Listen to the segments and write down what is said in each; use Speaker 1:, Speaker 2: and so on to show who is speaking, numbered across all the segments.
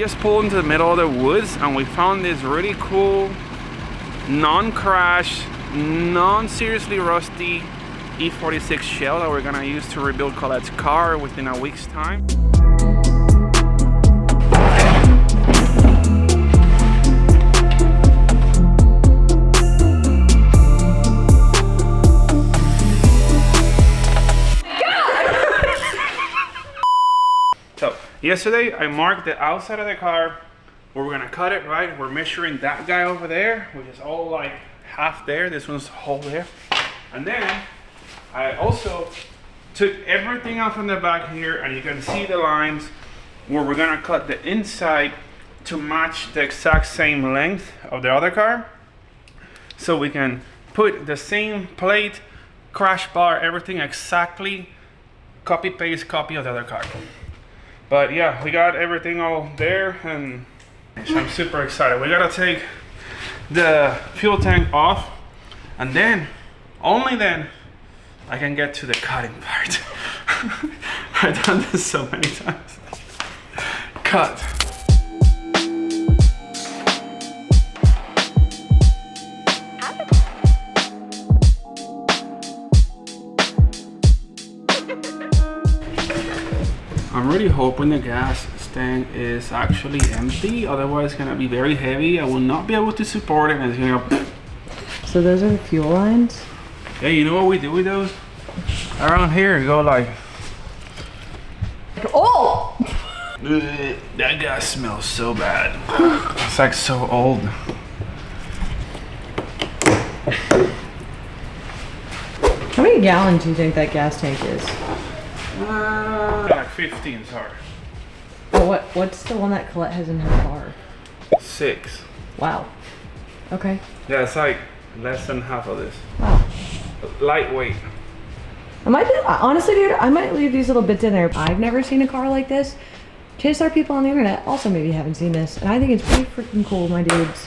Speaker 1: just pulled into the middle of the woods and we found this really cool, non-crash, non-seriously rusty E46 shell that we're gonna use to rebuild Colette's car within a week's time. So yesterday I marked the outside of the car where we're gonna cut it, right? We're measuring that guy over there, which is all like half there. This one's whole there. And then I also took everything off from the back here, and you can see the lines where we're gonna cut the inside to match the exact same length of the other car. So we can put the same plate, crash bar, everything exactly copy paste copy of the other car. But yeah, we got everything all there, and I'm super excited. We gotta take the fuel tank off, and then, only then, I can get to the cutting part. I've done this so many times. Cut. I'm really hoping the gas tank is actually empty, otherwise it's gonna be very heavy. I will not be able to support it, and it's gonna.
Speaker 2: So those are the fuel lines?
Speaker 1: Yeah, you know what we do with those? Around here, you go like.
Speaker 2: Oh!
Speaker 1: That gas smells so bad. It's like so old.
Speaker 2: How many gallons do you think that gas tank is?
Speaker 1: Like 15, sorry.
Speaker 2: Oh, what's the one that Collette has in her car?
Speaker 1: 6.
Speaker 2: Wow. Okay.
Speaker 1: Yeah, it's like less than half of this.
Speaker 2: Wow.
Speaker 1: Lightweight.
Speaker 2: Honestly, dude, I might leave these little bits in there. I've never seen a car like this. Chances are people on the internet also maybe haven't seen this. And I think it's pretty freaking cool, my dudes.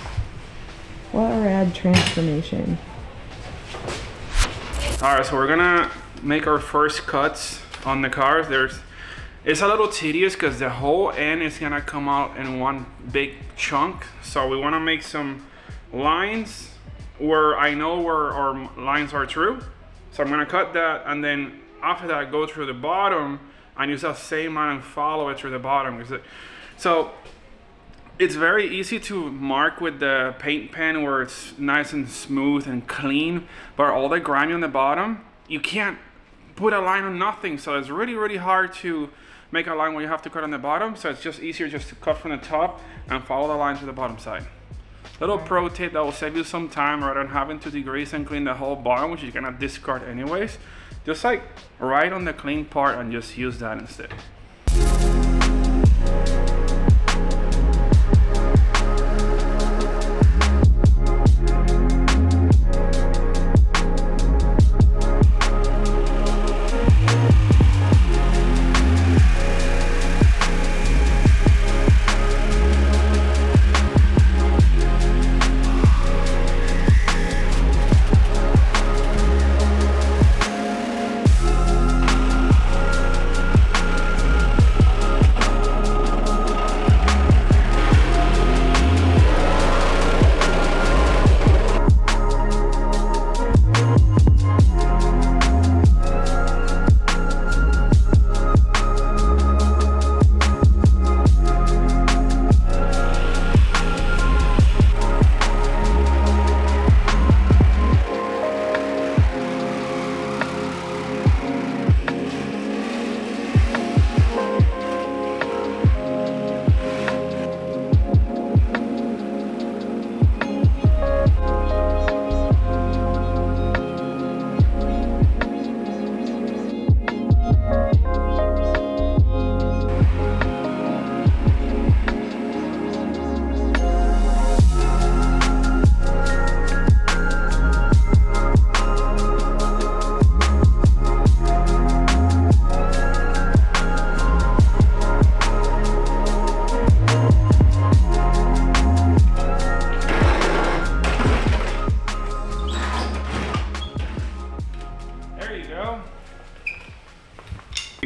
Speaker 2: What a rad transformation.
Speaker 1: Alright, so we're gonna make our first cuts on the cars. It's a little tedious because the whole end is gonna come out in one big chunk. So we wanna make some lines where I know where our lines are true. So I'm gonna cut that, and then after that go through the bottom and use that same line and follow it through the bottom. So it's very easy to mark with the paint pen where it's nice and smooth and clean, but all the grimy on the bottom, you can't put a line on nothing. So it's really, really hard to make a line where you have to cut on the bottom. So it's just easier just to cut from the top and follow the line to the bottom side. Little pro tip that will save you some time rather than having to degrease and clean the whole bottom, which you're gonna discard anyways. Just like right on the clean part and just use that instead.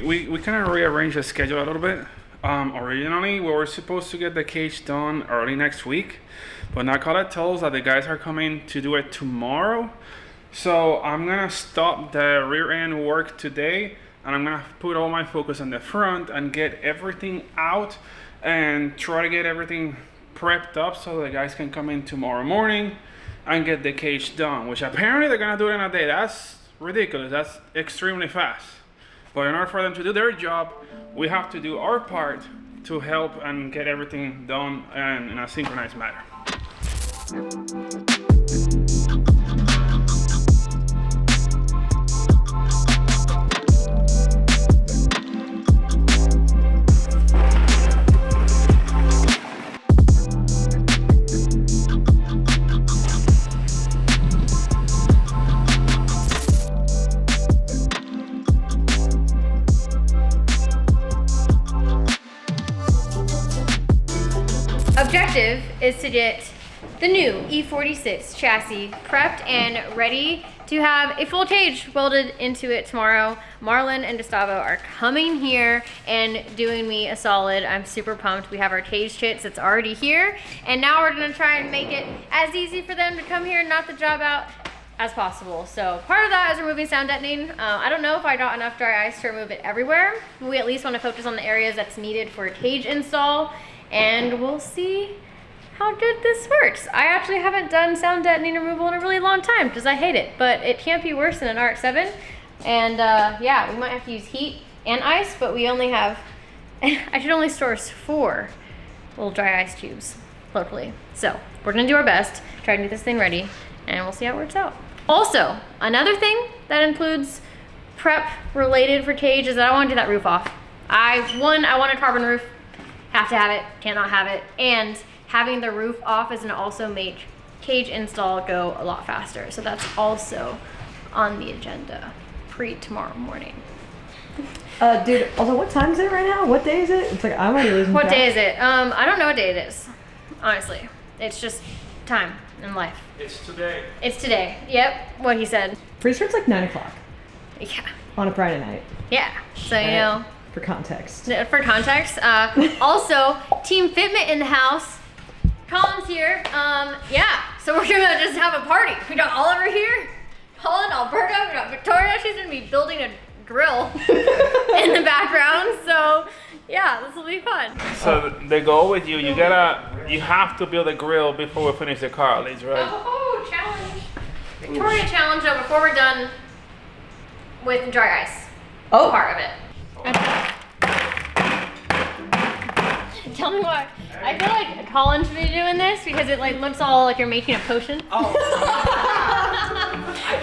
Speaker 1: we kind of rearranged the schedule a little bit. Originally, we were supposed to get the cage done early next week, but now Collete tells us that the guys are coming to do it tomorrow. So I'm gonna stop the rear end work today, and I'm gonna put all my focus on the front and get everything out and try to get everything prepped up so the guys can come in tomorrow morning and get the cage done, which apparently they're gonna do it in a day. That's ridiculous. That's extremely fast. But in order for them to do their job, we have to do our part to help and get everything done and in a synchronized manner.
Speaker 3: Objective is to get the new E46 chassis prepped and ready to have a full cage welded into it tomorrow. Marlon and Gustavo are coming here and doing me a solid. I'm super pumped. We have our cage kits that's already here, and now we're gonna try and make it as easy for them to come here and knock the job out as possible. So part of that is removing sound deadening. I don't know if I got enough dry ice to remove it everywhere, but we at least want to focus on the areas that's needed for a cage install, and we'll see how good this works. I actually haven't done sound deadening removal in a really long time because I hate it, but it can't be worse than an RX-7. And yeah, we might have to use heat and ice, but we only have, I should only source 4 little dry ice tubes locally. So we're gonna do our best, try to get this thing ready, and we'll see how it works out. Also, another thing that includes prep related for cage is that I want to do that roof off. I want a carbon roof, have to have it, cannot have it, and having the roof off is gonna also make cage install go a lot faster. So that's also on the agenda tomorrow morning.
Speaker 2: Dude, also what time is it right now? What day is it? It's like I'm already losing
Speaker 3: What
Speaker 2: track.
Speaker 3: day is it? I don't know what day it is, honestly. It's just time in life.
Speaker 1: It's today.
Speaker 3: It's today. Yep, what he said.
Speaker 2: Pretty sure it's like 9 o'clock
Speaker 3: Yeah.
Speaker 2: on a Friday night.
Speaker 3: Yeah. So you know.
Speaker 2: For context.
Speaker 3: For context. Also, Team Fitment in the house. Colin's here. Yeah. So we're gonna just have a party. We got Oliver here. Colin, Alberto, we got Victoria. She's gonna be building a grill in the background. So yeah, this will be fun.
Speaker 1: So the goal with you have to build a grill before we finish the car, at least, right?
Speaker 3: Oh, challenge. Victoria challenge though before we're done with dry ice.
Speaker 2: Oh.
Speaker 3: Part of it. Tell me what. I feel like Colin should be doing this because it like looks all like you're making a potion.
Speaker 4: Oh.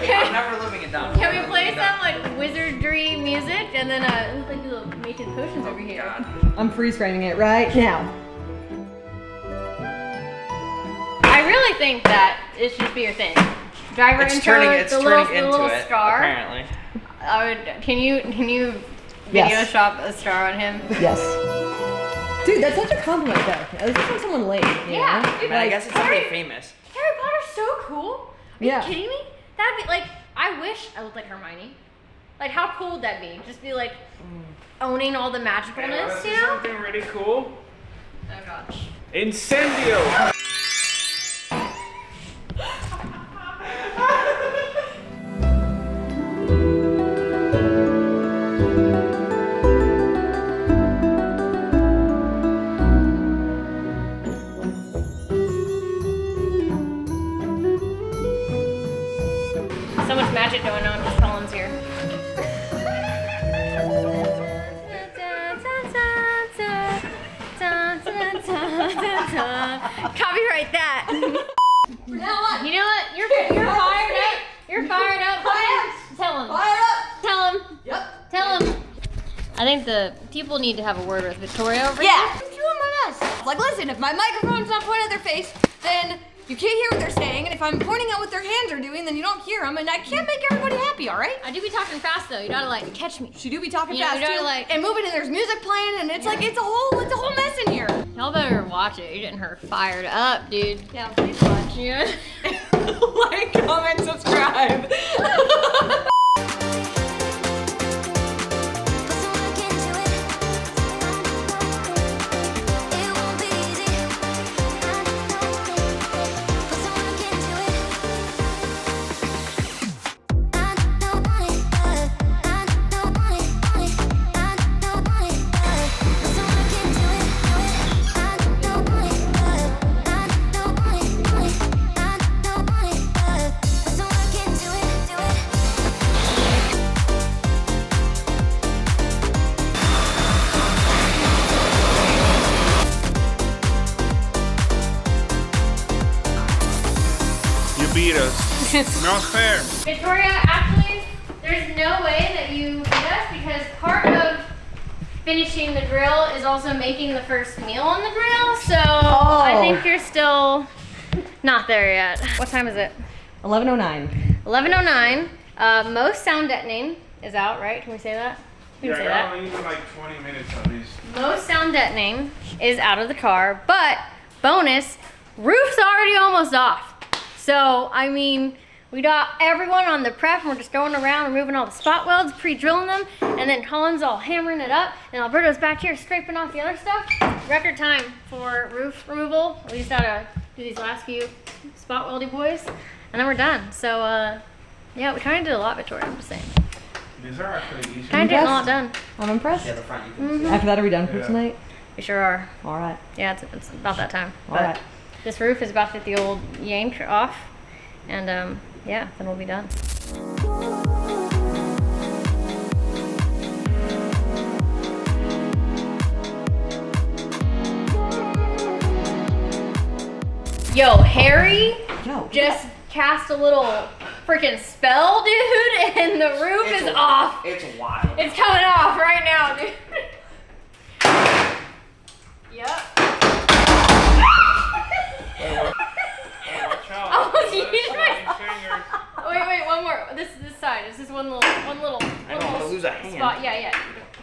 Speaker 4: I'm never living it down.
Speaker 3: Can we play some like wizardry music and then it looks like little making potions over here.
Speaker 4: God.
Speaker 2: I'm freeze framing it right now.
Speaker 3: I really think that it should be your thing. Driver
Speaker 4: It's
Speaker 3: intro,
Speaker 4: turning
Speaker 3: the
Speaker 4: into
Speaker 3: little
Speaker 4: it,
Speaker 3: scar.
Speaker 4: apparently.
Speaker 3: Can you video
Speaker 2: Yes.
Speaker 3: shop a star on him?
Speaker 2: Yes. Dude, that's such a compliment though. This is like someone late. You
Speaker 3: Yeah,
Speaker 2: know?
Speaker 3: dude,
Speaker 4: I mean, I guess it's somebody
Speaker 3: Harry-
Speaker 4: famous.
Speaker 3: Harry Potter's so cool. Are
Speaker 2: Yeah.
Speaker 3: you kidding me? That'd be like, I wish I looked like Hermione. Like, how cool would that be? Just be like owning all the magicalness, you know?
Speaker 1: Something really cool.
Speaker 3: Oh gosh.
Speaker 1: Incendio.
Speaker 3: So much magic going on because Colin's here. Copyright that. You know what? You're fired up. You're fired up. Tell him. Tell him.
Speaker 2: Yep.
Speaker 3: Tell him. I think the people need to have a word with Victoria over
Speaker 5: Yeah,
Speaker 3: here.
Speaker 5: I'm doing my best. Like, listen, if my microphone's not pointed at their face, then you can't hear what they're saying. And if I'm pointing out what their hands are doing, then you don't hear them. And I can't make everybody happy, all right?
Speaker 3: I do be talking fast though. You gotta like catch me.
Speaker 5: She do be talking
Speaker 3: Yeah,
Speaker 5: fast
Speaker 3: we gotta,
Speaker 5: too,
Speaker 3: like-
Speaker 5: and moving, and there's music playing, and it's like it's a whole mess in here.
Speaker 3: Y'all better watch it. You're getting her fired up, dude.
Speaker 5: Yeah, please watch.
Speaker 3: Yeah.
Speaker 5: Like, comment, subscribe.
Speaker 1: beat us. Not fair.
Speaker 3: Victoria, actually, there's no way that you beat us because part of finishing the grill is also making the first meal on the grill. So I think you're still not there yet. What time is it?
Speaker 2: 11:09.
Speaker 3: 11:09. Most sound deadening is out, right? Can we say that? We can say that.
Speaker 1: I need like 20 minutes at least.
Speaker 3: Most sound deadening is out of the car, but bonus, roof's already almost off. So, I mean, we got everyone on the prep and we're just going around removing all the spot welds, pre-drilling them, and then Colin's all hammering it up, and Alberto's back here scraping off the other stuff. Record time for roof removal. We just gotta do these last few spot weldy boys, and then we're done. So, yeah, we kind of did a lot, Victoria, I'm just saying.
Speaker 1: These are actually easy.
Speaker 3: Kind of getting a lot done.
Speaker 2: I'm impressed.
Speaker 4: Yeah, the front you can see.
Speaker 2: After that, are we done for tonight?
Speaker 3: We sure are.
Speaker 2: All right.
Speaker 3: Yeah, it's about that time.
Speaker 2: All right.
Speaker 3: This roof is about to get the old yank off, and yeah, then we'll be done. Yo, Harry just cast a little freaking spell, dude, and the roof is off.
Speaker 4: It's wild.
Speaker 3: It's coming off right now, dude. Yep.
Speaker 1: Watch out.
Speaker 3: Almost used
Speaker 1: That's
Speaker 3: my-
Speaker 1: my fingers.
Speaker 3: Wait, one more. This side. This is one little
Speaker 4: I don't want to lose a hand.
Speaker 3: spot. Yeah.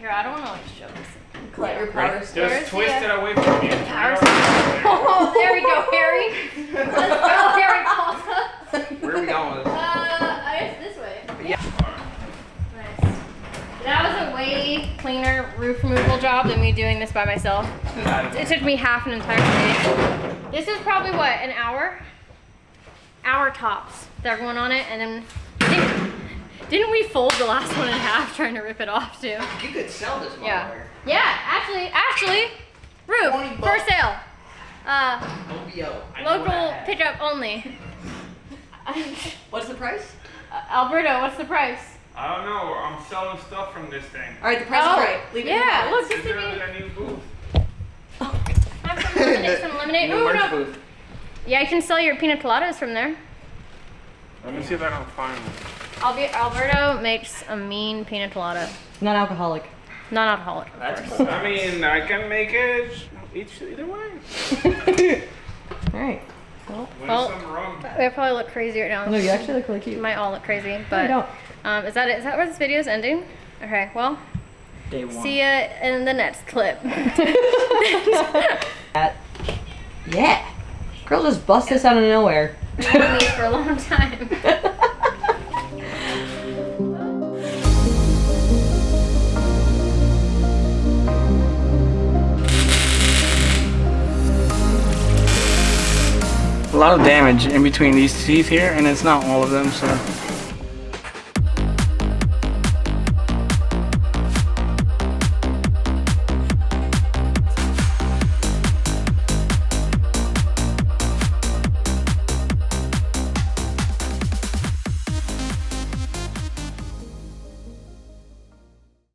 Speaker 3: Here, I don't want to like show this.
Speaker 2: Collect your power
Speaker 1: Just
Speaker 3: Where's
Speaker 1: twist
Speaker 3: the,
Speaker 1: it away from you.
Speaker 3: power Oh, there we go, Harry. Let's go, Harry Potter.
Speaker 4: Where are we going with this?
Speaker 3: I guess this way.
Speaker 4: Yeah.
Speaker 3: Nice. That was a way cleaner roof removal job than me doing this by myself. It took me half an entire day. This is probably what, an hour? Hour tops. They're going on it, and then didn't we fold the last one in half trying to rip it off too?
Speaker 4: You could sell this
Speaker 3: Yeah.
Speaker 4: motherfucker.
Speaker 3: Yeah, actually, roof
Speaker 4: 20
Speaker 3: for
Speaker 4: bucks.
Speaker 3: sale.
Speaker 4: OBO. I know what I
Speaker 3: Local
Speaker 4: had.
Speaker 3: pickup only.
Speaker 2: What's the price?
Speaker 3: Alberto, what's the price?
Speaker 1: I don't know. I'm selling stuff from this thing.
Speaker 2: All right, the price is right. Leave it in the
Speaker 3: yeah,
Speaker 2: comments.
Speaker 3: look, just
Speaker 1: Is
Speaker 3: give
Speaker 1: there
Speaker 3: me.
Speaker 1: a new booth?
Speaker 3: Have some lemonade.
Speaker 4: New
Speaker 3: Ooh,
Speaker 4: merch
Speaker 3: no.
Speaker 4: booth.
Speaker 3: Yeah, you can sell your pina coladas from there.
Speaker 1: Let me see if I can find one.
Speaker 3: Alberto makes a mean pina colada.
Speaker 2: Non-alcoholic.
Speaker 3: Non-alcoholic. Of
Speaker 4: That's
Speaker 3: course.
Speaker 4: cool.
Speaker 1: I mean, I can make it either way.
Speaker 2: All right.
Speaker 1: With
Speaker 3: Well,
Speaker 1: some rum.
Speaker 3: we probably look crazy right now.
Speaker 2: No, you actually look really cute.
Speaker 3: You might all look crazy,
Speaker 2: No,
Speaker 3: but
Speaker 2: you don't.
Speaker 3: is that it? Is that where this video is ending? Okay, well,
Speaker 4: Day one.
Speaker 3: see ya in the next clip.
Speaker 2: Yeah. Girl just bust this out of nowhere.
Speaker 3: I've known these for a long time.
Speaker 1: A lot of damage in between these teeth here, and it's not all of them, so